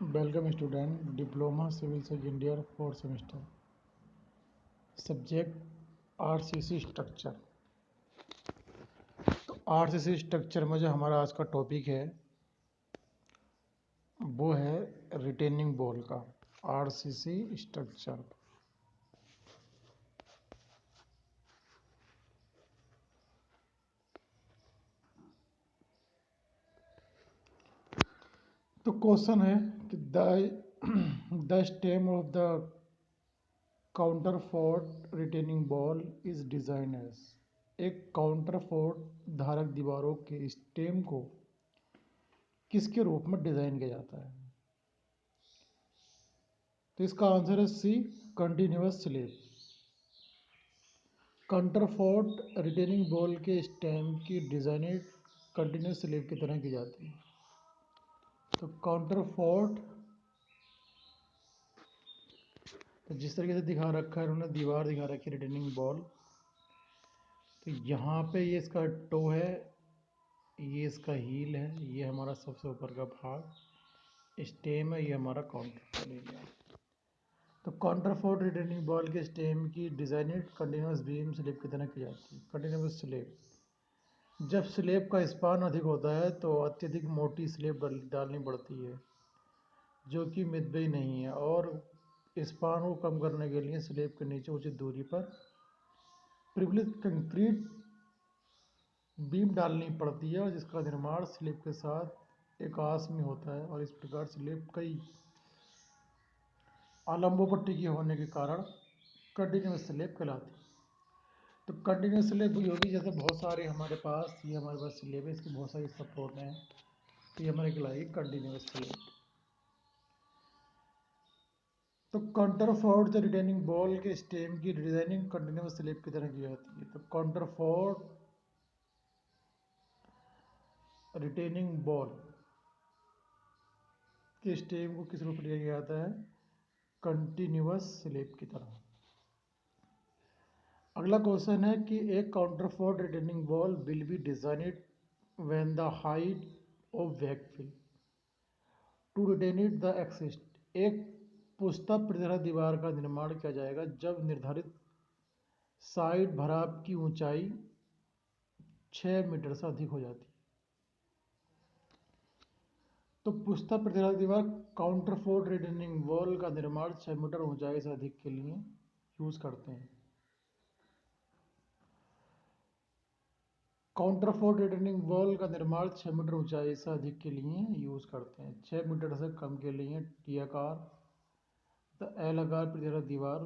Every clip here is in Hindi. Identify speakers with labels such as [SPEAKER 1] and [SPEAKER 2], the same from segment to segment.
[SPEAKER 1] Welcome student, diploma civil second year fourth semester. Subject RCC structure. तो आरसीसी स्ट्रक्चर में जो हमारा आज का टॉपिक है वो है रिटेनिंग बॉल का आरसीसी स्ट्रक्चर। तो क्वेश्चन है कि the stem of the counterfort retaining wall is designed as. एक काउंटरफोर्ट धारक दीवारों के स्टेम को किसके रूप में डिजाइन किया जाता है? तो इसका आंसर है सी, कंटिन्यूअस स्लेब। काउंटरफोर्ट रिटेनिंग बॉल के स्टेम की डिजाइन कंटिन्यूअस स्लेब की तरह की जाती है। तो काउंटरफोर्ट तो जिस तरीके से दिखा रखा है उन्होंने, दीवार दिखा रखी है रिटेनिंग बॉल। तो यहाँ पे ये इसका टो है, ये इसका हील है, ये हमारा सबसे ऊपर का भाग स्टेम है, ये हमारा काउंटरफोर्ट एरिया। तो काउंटरफोर्ट रिटेनिंग बॉल के स्टेम की डिजाइनेड कंटिन्यूअस बीम स्लेब की तरह की जाती है। कंटिन्यूअस स्लेब, जब स्लेब का स्पान अधिक होता है तो अत्यधिक मोटी स्लेब डालनी पड़ती है जो कि मितव्ययी नहीं है, और स्पान को कम करने के लिए स्लेब के नीचे उचित दूरी पर प्रिवलित कंक्रीट बीम डालनी पड़ती है, और जिसका निर्माण स्लेब के साथ एकांश में होता है, और इस प्रकार स्लेब कई आलम्बों पर टिकी होने के कारण कंटिन्यूअस स्लेब कहलाती है। तो कंटिन्यूअस स्लेब वही होगी जैसे बहुत सारे हमारे पास, ये हमारे पास स्लेब है, इसकी बहुत सारी सपोर्ट हैं, तो ये हमारे कहलाएगी कंटिन्यूअस स्लेब। तो काउंटरफोर्ट जो रिटेनिंग बॉल के स्टेम की डिजाइनिंग कंटिन्यूअस स्लेब की तरह की जाती है। तो काउंटरफोर्ट रिटेनिंग बॉल के स्टेम को किस रूप में दिया जाता है? कंटिन्यूअस स्लेब की तरह। अगला क्वेश्चन है कि एक counterfort retaining wall will be designed when the height of backfill to retain it the exist. एक पुस्ता प्रतिधारा दीवार का निर्माण किया जाएगा जब निर्धारित साइड भराव की ऊंचाई 6 मीटर से अधिक हो जाती है। तो पुस्ता प्रतिधारा दीवार काउंटरफोर्ट रिटेनिंग वॉल का निर्माण 6 मीटर ऊंचाई से अधिक के लिए यूज करते हैं। काउंटरफोर्ट रिटेनिंग वॉल का निर्माण 6 मीटर ऊंचाई से अधिक के लिए यूज करते हैं। 6 मीटर से कम के लिए टी आकार तो एल आकार प्रतिधारा दीवार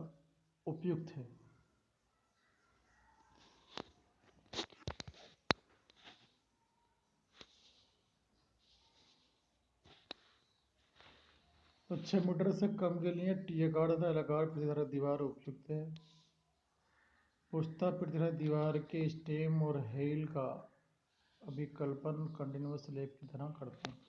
[SPEAKER 1] उपयुक्त है। तो 6 मीटर से कम के लिए टी आकार तथा एल आकार प्रतिधारा दीवार उपयुक्त है। पुस्ता प्रतिधारा दीवार के स्टेम और हेल का अभिकल्पन कंटिन्यूअस स्लेब की तरह करते हैं।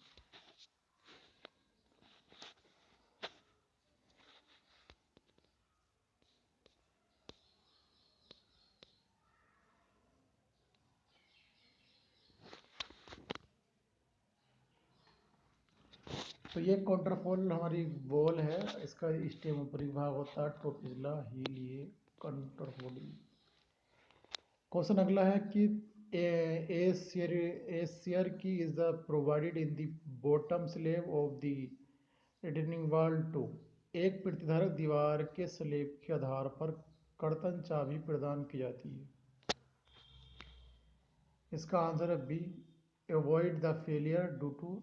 [SPEAKER 1] तो ये काउंटरफोल हमारी वॉल है, इसका स्टेम ऊपरी भाग होता है, टॉप पिछला हील ये काउंटरफोल। क्वेश्चन अगला है कि a shear key is the provided in the bottom slab of the retaining wall to। एक प्रतिधारक दीवार के स्लेब के आधार पर कर्तन चाबी प्रदान की जाती है। इसका आंसर है B, avoid the failure due to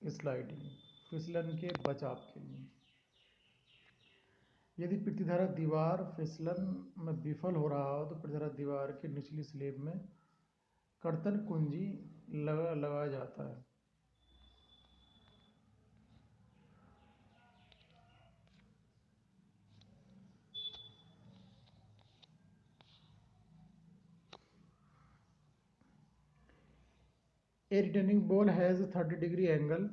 [SPEAKER 1] sliding, फिसलन के बचाव के लिए। यदि प्रतिधारक दीवार फिसलन में विफल हो रहा हो तो प्रतिधारक दीवार की निचली स्लेब में कर्तन कुंजी लगाया जाता है। A retaining ball has a 30-degree angle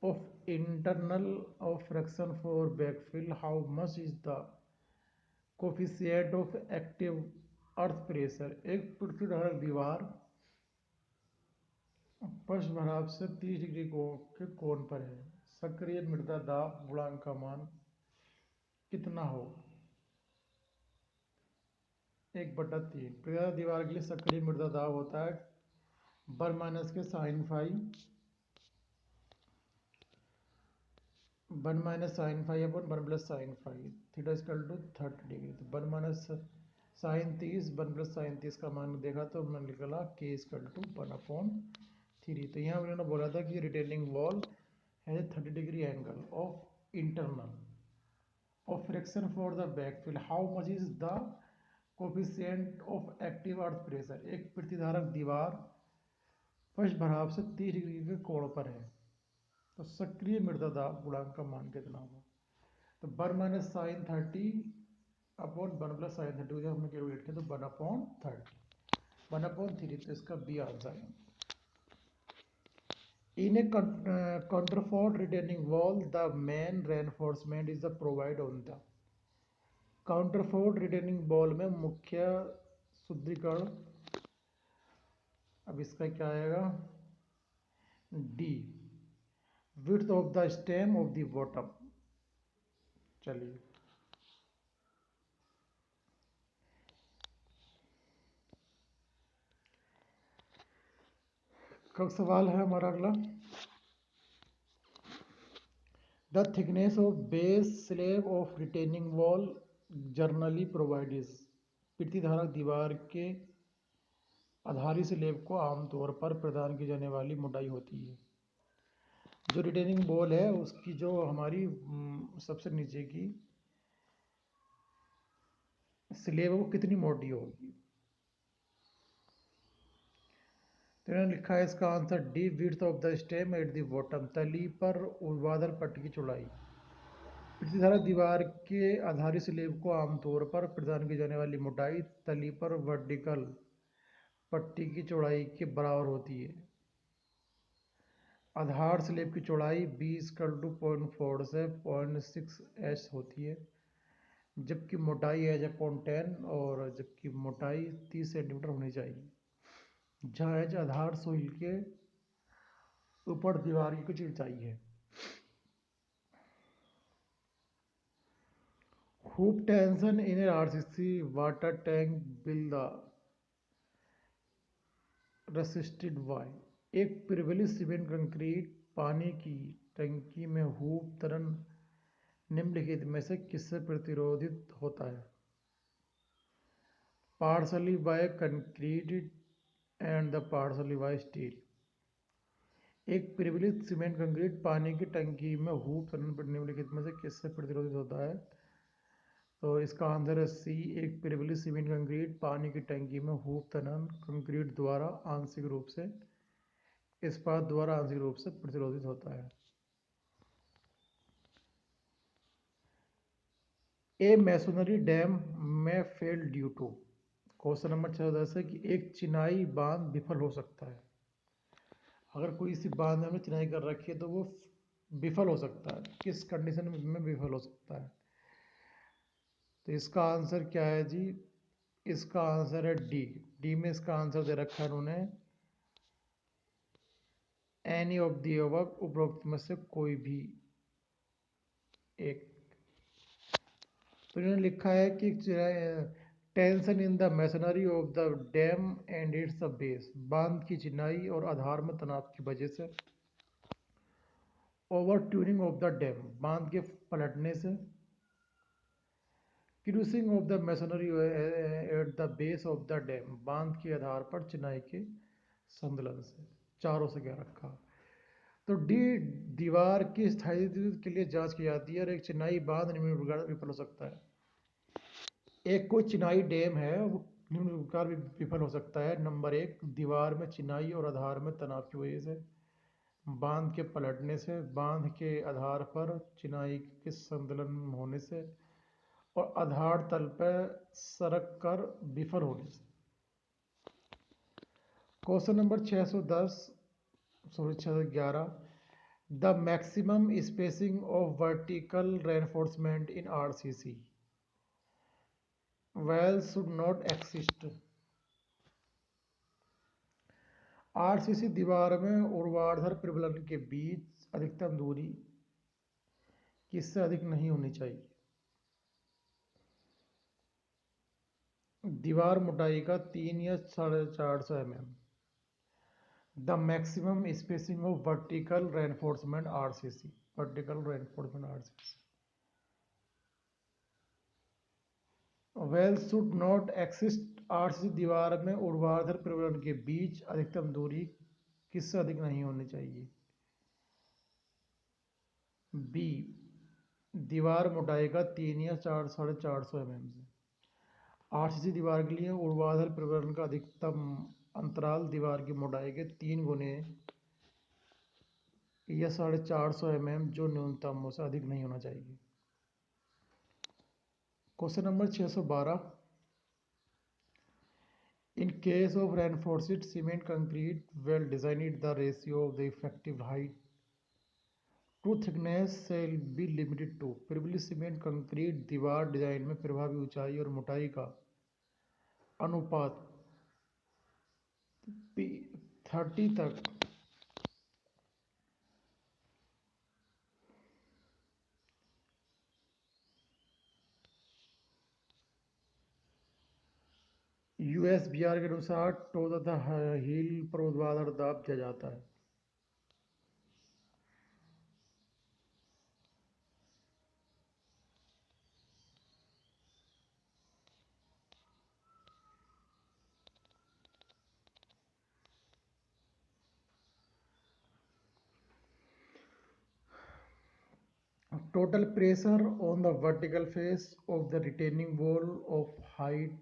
[SPEAKER 1] of internal of friction for backfill. How much is the coefficient of active earth pressure? एक प्रतिधारक दीवार पृष्ठ भराव से 30 डिग्री के कोण पर है। सक्रिय मृदा दाब गुणांक का मान कितना होगा? 1/3। प्रत्यास्थ दीवार के लिए सक्रिय मृदा दाब होता है 1 माइनस के sine phi 1 minus sine phi upon 1 plus sine phi theta equal to 30 degree. तो 1 माइनस साइन 30 1 प्लस साइन 30 का मान देखा तो मैंने निकला के इक्वल टू 1/3। तो यहाँ उन्होंने बोला था कि retaining wall has 30 degree angle of internal of friction for the backfill. How much is the coefficient of active earth pressure. एक प्रतिधारक दीवार फर्श भराव से 30 डिग्री के कोण पर है, तो सक्रिय मृदा दाब गुणांक का मान कितना होगा? तो 1 minus sine 30 upon 1 plus sine 30 को जब हमने कैलकुलेट किया तो 1/30 1/3। तो इसका बी आंसर है। In a counterfort retaining wall, the main reinforcement is the provide on the counterfort retaining wall में मुख्य सुदृढ़ीकरण, अब इसका क्या आएगा? D width of the stem of the bottom। चलिए कब सवाल है हमारा अगला। The thickness of base slab of retaining wall generally provides। प्रतिधारक दीवार के आधारी स्लेब को आमतौर पर प्रदान की जाने वाली मोटाई होती है। जो रिटेनिंग वॉल है उसकी जो हमारी सबसे नीचे की स्लेब है वो कितनी मोटी होगी? तो इन्होंने लिखा है इसका answer D width of the stem at the bottom. तली पर ऊर्ध्वाधर पट्टी की चौड़ाई। प्रतिधारक दीवार के आधारी स्लेब को आमतौर पर प्रदान की जाने वाली मोटाई तली पर वर्टिकल पट्टी की चौड़ाई के बराबर होती है। आधार स्लेब की चौड़ाई 20/0.4 से 0.6 एच होती है, जबकि मोटाई एच अपॉन 10 और जबकि मोटाई 30 सेंटीमीटर होनी चाहिए, जहाँ एच आधार सोइल के ऊपर दीवार की कुछ ऊंचाई है। Hoop tension in RCC water tank will the resisted by. एक प्रिविलेज सीमेंट कंक्रीट पानी की टंकी में हुप त्वरण निम्नलिखित में से किससे प्रतिरोधित होता है? Partially by concrete and the partially by steel. एक प्रिविलेज सीमेंट कंक्रीट पानी की टंकी में हुप त्वरण निम्नलिखित में से किससे प्रतिरोधित होता है? तो इसका आंसर है सी। एक प्रिविलेज सीमेंट कंक्रीट पानी की टंकी में हुप त्वरण कंक्रीट द्वारा आंशिक रूप से इस्पात द्वारा आंशिक रूप से प्रतिरोधित होता है। A masonry dam may fail due to. Question number 610 है कि एक चिनाई बांध विफल हो सकता है। अगर कोई इसी बांध में हमने चिनाई कर रखी है तो वो विफल हो सकता है। किस कंडीशन में विफल हो सकता है? तो इसका आंसर क्या है जी? इसका आंसर है डी। डी में इसका आंसर दे रखा है उन्होंने एनी ऑफ दी अबव, उपरोक्त में से कोई भी एक। तो इन्होंने लिखा है कि tension in the masonry of the dam and it's base. बांध की चिनाई और आधार में तनाव की वजह से। Over turning of the dam, बांध के पलटने से। Crushing of the masonry at the base of the dam, बांध के आधार पर चिनाई के संतुलन से। चारों से क्या रखा? तो डी दीवार की स्थायित्व के लिए जांच की जाती है और एक चिनाई बांध निम्न प्रकार विफल हो सकता है। एक कोई चिनाई डैम है वो निम्न प्रकार विफल हो सकता है। नंबर 1, दीवार में चिनाई और आधार में तनाव की वजह से, बांध के पलटने से, बांध के आधार पर चिनाई के संतुलन होने से और आधार तल पर सरक कर विफल होने से। Question number 611, the maximum spacing of vertical reinforcement in RCC well should not exist. RCC दीवार में ऊर्ध्वाधर प्रबलन के बीच अधिकतम दूरी किससे अधिक नहीं होनी चाहिए। दीवार मोटाई का 3 या 450 mm। The maximum spacing of vertical reinforcement RCC. Vertical reinforcement RCC. Well should not exist. RCC दीवार में ऊर्ध्वाधर प्रवरण के बीच अधिकतम दूरी किससे अधिक नहीं होनी चाहिए। बी, दीवार मोटाई का 3 या 450 mm से। आरसीसी दीवार के लिए ऊर्ध्वाधर प्रवरण का अधिकतम अंतराल दीवार की मोटाई के 3 गुने या 450 mm जो न्यूनतम से अधिक नहीं होना चाहिए। Question number 612। In case of reinforced cement concrete, well designed, the ratio of the effective height to thickness shall be limited to। प्रबलित सीमेंट कंक्रीट दीवार डिजाइन में प्रभावी ऊंचाई और मोटाई का अनुपात 30 तक यूएसबीआर के अनुसार टो तथा हील पर ऊर्ध्वाधर दाब दिया जाता है। Total pressure on the vertical face of the retaining wall of height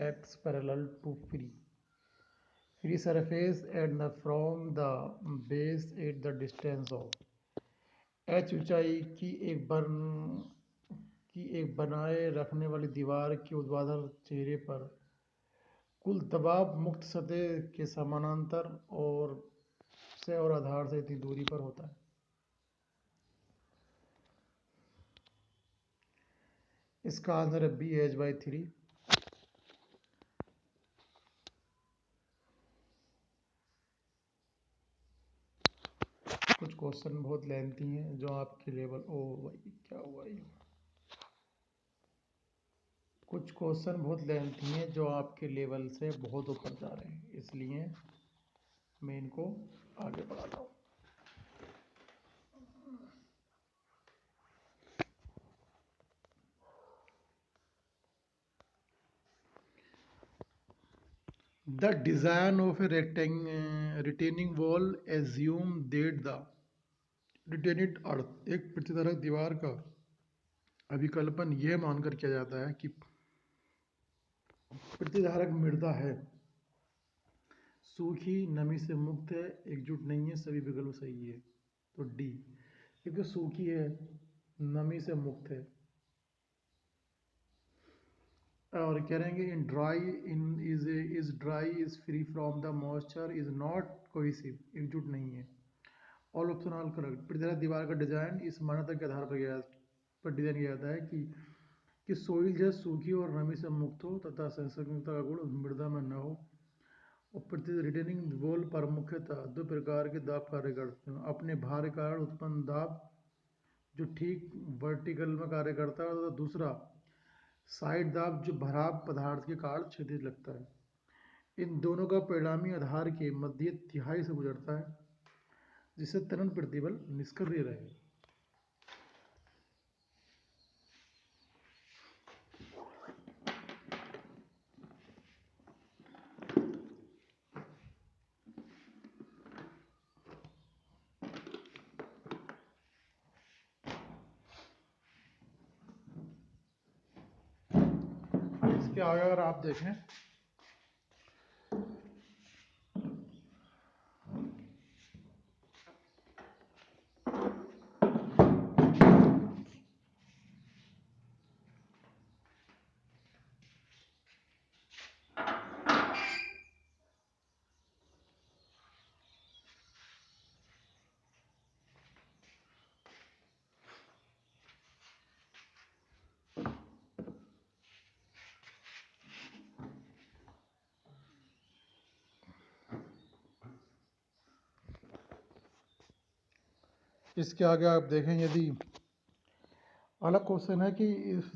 [SPEAKER 1] x parallel to free surface and from the base at the distance of h ऊंचाई की एक बनाए रखने वाली दीवार के ऊर्ध्वाधर चेहरे पर कुल दबाव मुक्त सतह के समानांतर और आधार से इतनी दूरी पर होता है। इसका आंसर है बी, h/3। कुछ क्वेश्चन बहुत लेंथी हैं जो आपके लेवल ओ भाई क्या हुआ ये। कुछ क्वेश्चन बहुत लेंथी हैं जो आपके लेवल से बहुत ऊपर जा रहे हैं, इसलिए मैं इनको आगे बढ़ाता हूँ। The design of a retaining wall assume that the retained earth। एक प्रतिधारक दीवार का अभिकल्पन यह मानकर किया जाता है कि प्रतिधारक मृदा है, सूखी, नमी से मुक्त है, एकजुट नहीं है, सभी विकल्प सही है। तो डी, क्योंकि सूखी है, नमी से मुक्त है। और कह रहे हैं कि is dry, is free from the moisture, is not cohesive, एकजुट नहीं है। All option all correct. प्रतिधारक दीवार का डिजाइन इस मान्यता के आधार पर डिजाइन किया जाता है कि सोइल जो सूखी और नमी से मुक्त हो तथा संसर्गता का गुण मृदा में न हो। और प्रति रिटेनिंग वॉल पर मुख्यतः दो प्रकार के दाब कार्य करते हैं। अपने भार के कारण उत्पन्न दाब जो ठीक वर्टिकल में कार्य करता है, और दूसरा साइड दाब जो भराव पदार्थ के कारण क्षैतिज लगता है। इन दोनों का परिणामी आधार के मध्य तिहाई से गुजरता है जिससे तनन प्रतिबल निष्क्रिय रहे। इसके आगे अगर आप देखें इसके आगे आप देखें, यदि अलग क्वेश्चन है कि if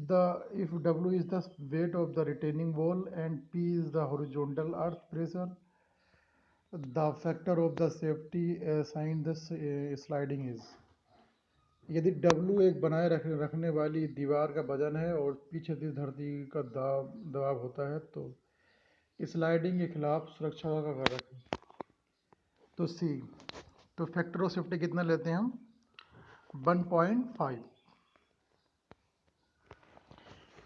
[SPEAKER 1] W is the weight of the retaining wall and P is the horizontal earth pressure, the factor of the safety sign the sliding is. यदि W एक बनाए रखने वाली दीवार का वजन है और पीछे की धरती का दबाव होता है, तो स्लाइडिंग के खिलाफ सुरक्षा का कारक है। तो C, तो फैक्टर ऑफ सेफ्टी कितना लेते हैं हम? 1.5।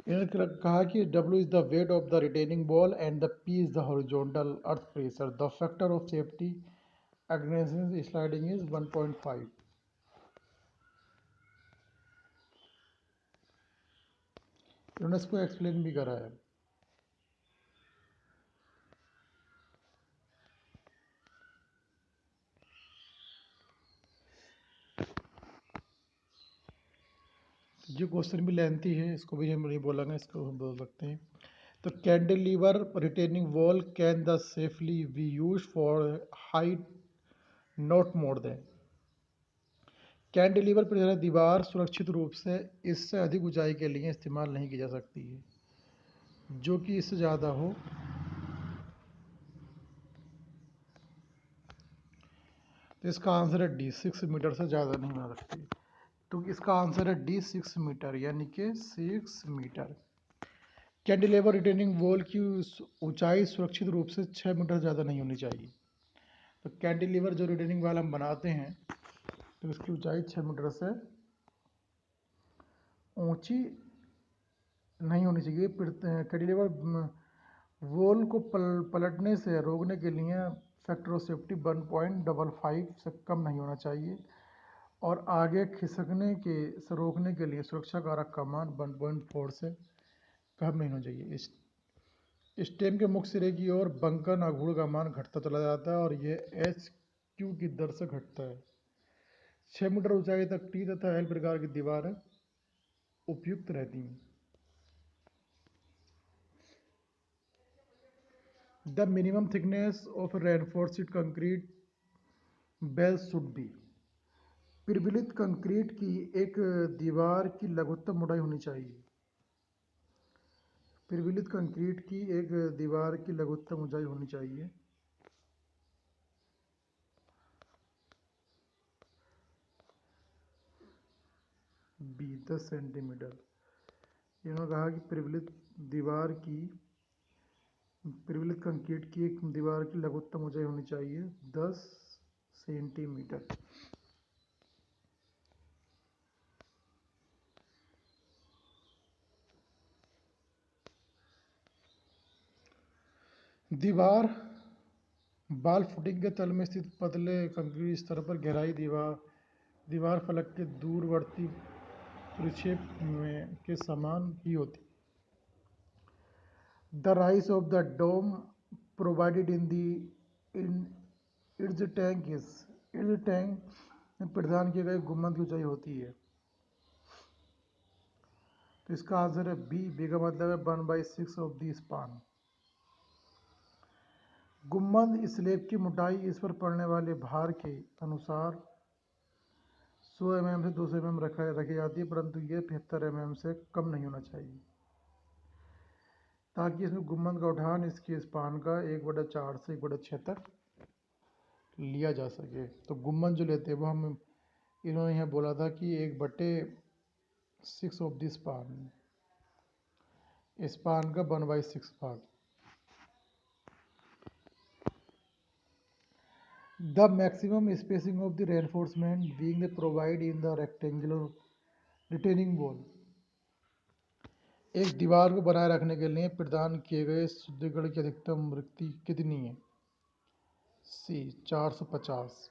[SPEAKER 1] इन्होंने कहा कि W is the weight of the retaining wall and the P is the horizontal earth pressure, the factor of safety against sliding is 1.5। इन्होंने इसको एक्सप्लेन भी करा है। ये क्वेश्चन भी लेंथी है, इसको भी हम नहीं बोलेंगे, इसको हम बोल सकते हैं। तो cantilever retaining wall can the safely B use for height not more than. Cantilever पर दीवार सुरक्षित रूप से इससे अधिक ऊंचाई के लिए इस्तेमाल नहीं की जा सकती है, जो कि इससे ज़्यादा हो। तो इसका आंसर है डी, 6 मीटर से ज़्यादा नहीं बना सकती। तो इसका आंसर है डी, 6 मीटर, यानी कि 6 मीटर। कैंटिलीवर रिटेनिंग वॉल की ऊंचाई सुरक्षित रूप से 6 मीटर से ज़्यादा नहीं होनी चाहिए। तो कैंटिलीवर जो रिटेनिंग वॉल हम बनाते हैं, तो इसकी ऊंचाई 6 मीटर से ऊंची नहीं होनी चाहिए। कैंटिलीवर वॉल को पलटने से रोकने के लिए फैक्टर ऑफ सेफ्टी 1.55 से कम नहीं होना चाहिए, और आगे खिसकने के से रोकने के लिए सुरक्षा कारक का मान 1.4 से कम नहीं होना चाहिए। स्टेम के मुख्य सिरे की ओर बंकन आघूर्ण का मान घटता चला जाता है और यह HQ की दर से घटता है। 6 मीटर ऊंचाई तक T तथा L प्रकार की दीवारें उपयुक्त रहती हैं। The minimum thickness of reinforced concrete walls should be. प्रबलित कंक्रीट की एक दीवार की लघुत्तम मोटाई होनी चाहिए। प्रबलित कंक्रीट की एक दीवार की लघुत्तम ऊंचाई होनी चाहिए बी, 10 सेंटीमीटर। इन्होंने कहा कि प्रबलित कंक्रीट की एक दीवार की लघुत्तम ऊंचाई होनी चाहिए 10 सेंटीमीटर। दीवार बाल फुटिंग के तल में स्थित पतले कंक्रीट स्तर पर गहराई दीवार फलक के दूरवर्ती परिक्षेप में के समान ही होती। The rise of the dome provided in its tank में प्रदान किए गए गुम्बद की ऊंचाई होती है। तो इसका आंसर है बी का मतलब है 1/6 ऑफ द स्पान। गुम्बद स्लैब की मोटाई इस पर पड़ने वाले भार के अनुसार 100 mm से 200 mm रखी जाती है, परंतु ये 75 mm से कम नहीं होना चाहिए, ताकि इसमें गुम्बद का उठान इसके स्पान का 1/4 से 1/6 तक लिया जा सके। तो गुम्बद जो लेते हैं वो हम इन्होंने यहाँ बोला था कि 1/6 ऑफ द स्पान का 1/6 भाग। The maximum spacing of the reinforcement being provide in the rectangular retaining wall. एक दीवार को बनाए रखने के लिए प्रदान किए गए सुदृढ़ीकरण की अधिकतम रिक्ति कितनी है? सी, 450।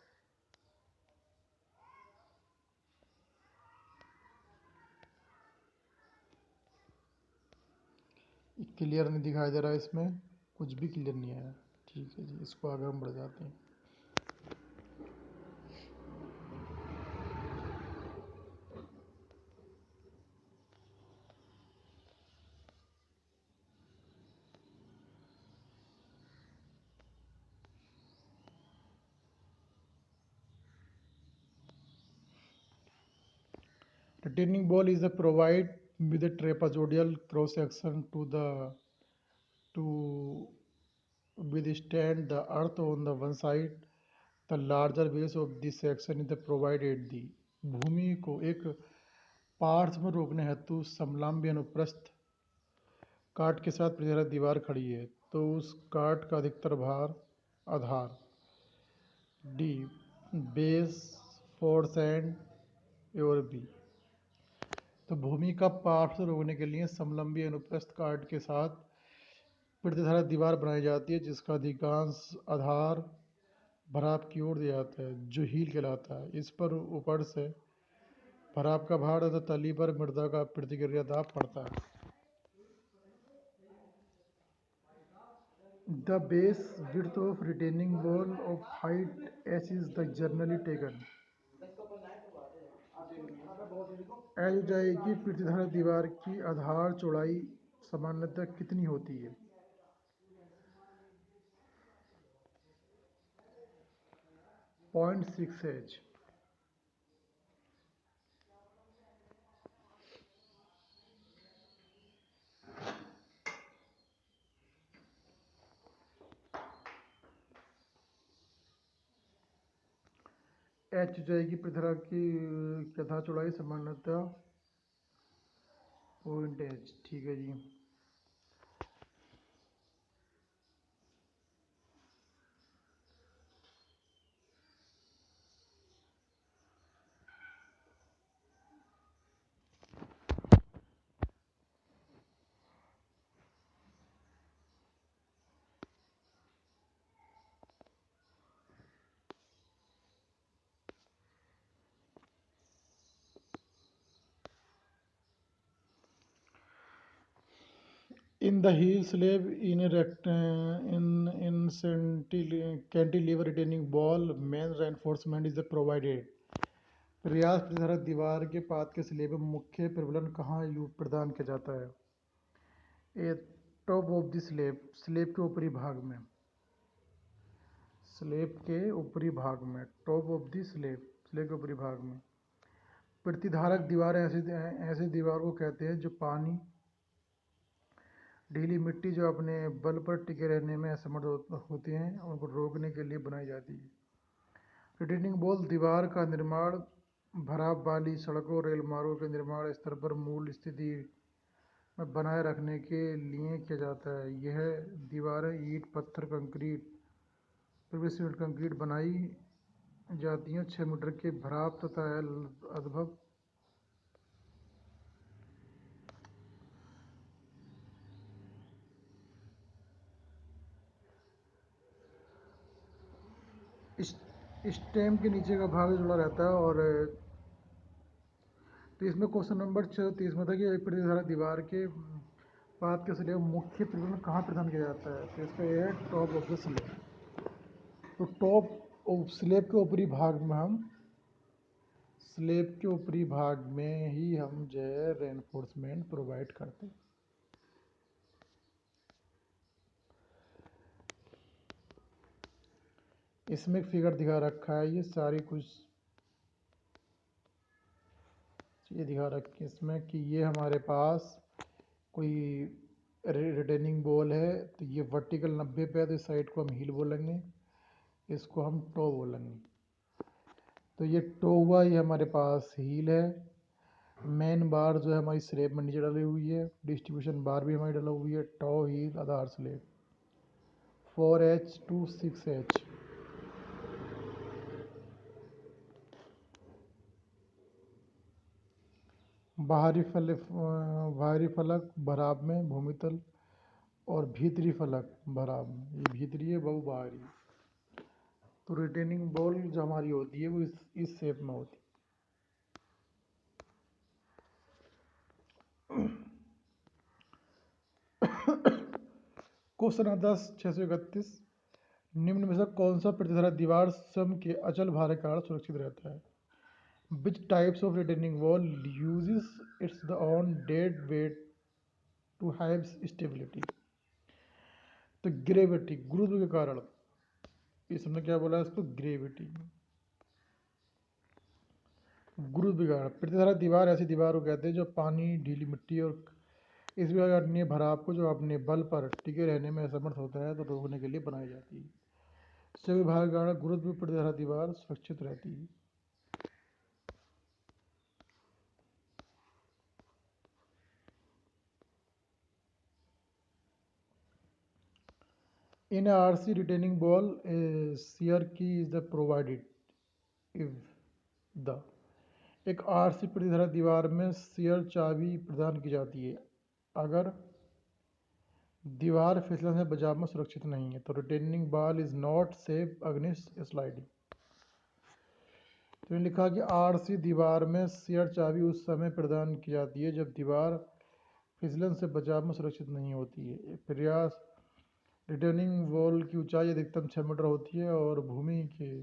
[SPEAKER 1] क्लियर नहीं दिखाई दे रहा है, इसमें कुछ भी क्लियर नहीं आया। ठीक है जी, इसको आगे हम बढ़ जाते हैं। Retaining wall is a provide with a trapezoidal cross section to withstand the earth on the one side. The larger base of this section is the provided the भूमि को एक पार्श्व में रोकने हेतु समलंब अनुप्रस्थ काट के साथ प्रतिधारक दीवार खड़ी है, तो उस काट का अधिकतर भार आधार डी बेस फोर्स एंड और बी। तो भूमि का पार्श्व रोकने के लिए समलंबी अनुप्रस्थ काट के साथ प्रतिधारक दीवार बनाई जाती है, जिसका अधिकांश आधार भराव की ओर दिया जाता है, जो हील कहलाता है। इस पर ऊपर से भराव का भार तथा तली पर मृदा का प्रतिक्रिया दाब पड़ता है। The base width of retaining wall of height h is the generally taken as ऊंचाई की प्रतिधारक दीवार की आधार चौड़ाई सामान्यतः कितनी होती है? 0.6 h। एच ऊंचाई की प्रतिधारक की आधार चौड़ाई सामान्यतः 0.h। ठीक है जी। In the heel slab in cantilever retaining wall, main reinforcement is provided। प्रयास प्रतिधारक दीवार के पाद के स्लेब में मुख्य प्रबलन कहाँ प्रदान किया जाता है? A top of the slab, slab के ऊपरी भाग में। स्लेब के ऊपरी भाग में, top of the slab, slab के ऊपरी भाग में। प्रतिधारक दीवार ऐसी दीवार को कहते हैं जो पानी, ढीली मिट्टी जो अपने बल पर टिके रहने में असमर्थ होते हैं, उनको रोकने के लिए बनाई जाती है। रिटेनिंग वॉल दीवार का निर्माण भराव वाली सड़कों, रेल मार्गों के निर्माण स्तर पर मूल स्थिति में बनाए रखने के लिए किया जाता है। यह दीवारें ईंट, पत्थर, कंक्रीट, सीमेंट कंक्रीट बनाई जाती हैं। 6 मीटर के भराव तथा अनुभव स्टेम के नीचे का भाग जुड़ा रहता है। और तो इसमें क्वेश्चन नंबर 36 में था कि एक प्रतिधारक दीवार के पाद के स्लेब मुख्य प्रबलन कहाँ प्रदान किया जाता है? तो इसका यह है टॉप ऑफ द स्लेब। तो टॉप ऑफ स्लेब के ऊपरी भाग में हम स्लेब के ऊपरी भाग में ही हम जो है रेनफोर्समेंट प्रोवाइड करते हैं। इसमें एक फिगर दिखा रखा है, ये सारी कुछ ये दिखा रखी है इसमें कि ये हमारे पास कोई रिटेनिंग वॉल है, तो ये वर्टिकल 90 पे है, तो इस साइड को हम हील बोलेंगे, इसको हम टो बोलेंगे। तो ये टो हुआ, ये हमारे पास हील है। मेन बार जो है हमारी स्लेब में नीचे डली हुई है, डिस्ट्रीब्यूशन बार भी हमारी डला हुई है। टो हील आधार स्लेब 4h to 6h। बाहरी फलक भराव में भूमितल और भीतरी फलक भराव में, ये भीतरी है, वो बाहरी। तो रिटेनिंग बॉल जो हमारी होती है वो इस शेप में होती है। क्वेश्चन 10/631, निम्न में से कौन सा प्रतिधारक दीवार स्वयं के अचल भार के कारण सुरक्षित रहता है? Which types of retaining wall uses its own dead weight to have stability? तो ग्रेविटी, गुरुत्व के कारण, इसमें क्या बोला है इसको? ग्रेविटी। गुरुत्व बिगाड़, प्रतिधारा दीवार ऐसी दीवार को कहते हैं जो पानी, ढीली मिट्टी और इस प्रकार अन्य भराव को जो अपने बल पर टिके रहने में असमर्थ होता है तो रोकने के लिए बनाई जाती है। सभी भार के कारण गुरुत्व प्रतिधारा दीवार सुरक्षित रहती है। In a RC retaining wall, a shear key is the provided if the एक आरसी प्रतिधारा दीवार में shear चाबी प्रदान की जाती है अगर दीवार फिसलन से बचाव में सुरक्षित नहीं है तो retaining wall is not safe against sliding. तो लिखा कि आरसी दीवार में shear चाबी उस समय प्रदान की जाती है जब दीवार फिसलन से बचाव में सुरक्षित नहीं होती है। प्रयास रिटेनिंग वॉल की ऊंचाई अधिकतम 6 मीटर होती है और भूमि के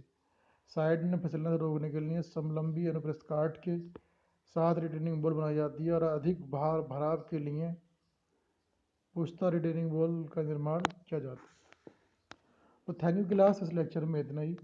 [SPEAKER 1] साइड में फिसलने से रोकने के लिए समलंबी अनुप्रस्थ काट के साथ रिटेनिंग वॉल बनाई जाती है और अधिक भार भराव के लिए पुश्ता रिटेनिंग वॉल का निर्माण किया जाता है। तो थैंक यू क्लास, इस लेक्चर में इतना ही।